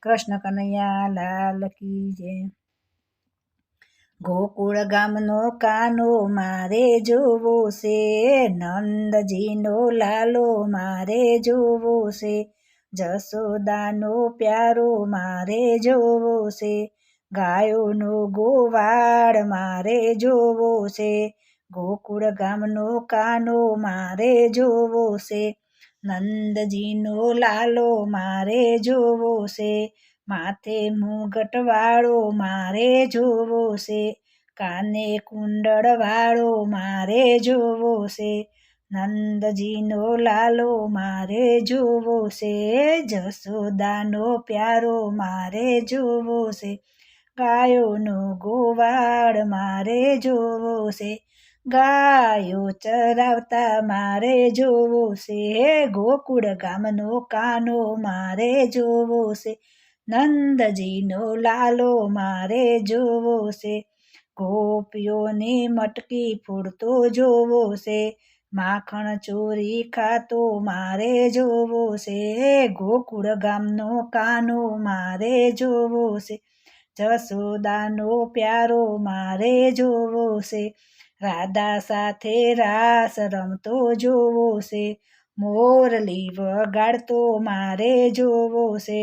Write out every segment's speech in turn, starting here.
કૃષ્ણ કનૈયા લાલ કી જય। ગોકુળ ગામનો કાનો મારે જોવો છે, નંદજીનો લાલો મારે જોવો છે, જશોદાનો પ્યારો મારે જોવો છે, ગાયોનો ગોવાળ મારે જોવો છે, ગોકુળ ગામનો કાનો મારે જોવો છે, નંદજીનો લાલો મારે જોવો છે, માથે મુગટવાળો મારે જોવો છે, કાને કુંડળવાળો મારે જોવો છે, નંદજીનો લાલો મારે જોવો છે, જશોદાનો પ્યારો મારે જોવો છે, ગાયોનો ગોવાળ મારે જોવો છે, ગાયો ચરાવતા મારે જોવો છે, ગોકુળ ગામનો કાનો મારે જોવો છે, નંદજીનો લાલો મારે જોવો છે, ગોપીઓની મટકી ફોડતો જોવો છે, માખણ ચોરી ખાતો મારે જોવો છે, ગોકુળ ગામનો કાનો મારે જોવો છે, જશોદાનો પ્યારો મારે જોવો છે, રાધા સાથે રાસ રમતો જોવો છે, મોરલી વગાડતો મારે જોવો છે,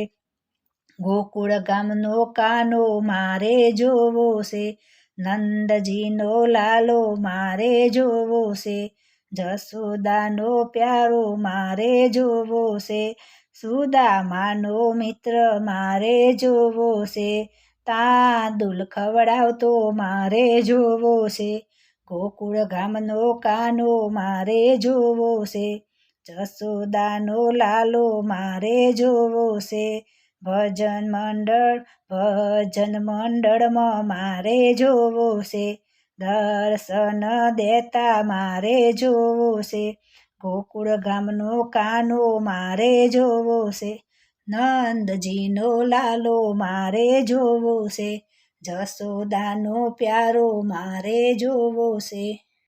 ગોકુળ ગામનો કાનો મારે જોવો છે, નંદજીનો લાલો મારે જોવો છે, જશોદાનો પ્યારો મારે જોવો છે, સુદામાનો મિત્ર મારે જોવો છે, તાંદુલ ખવડાવતો મારે જોવો છે, ગોકુળ ગામનો કાનો મારે જોવો છે, જશોદાનો લાલો મારે જોવો છે, ભજન મંડળમાં મારે જોવો છે, દર્શન દેતા મારે જોવો છે, ગોકુળ ગામનો કાનો મારે જોવો છે, નંદજીનો લાલો મારે જોવો છે, જશોદાનો પ્યારો મારે જોવો છે।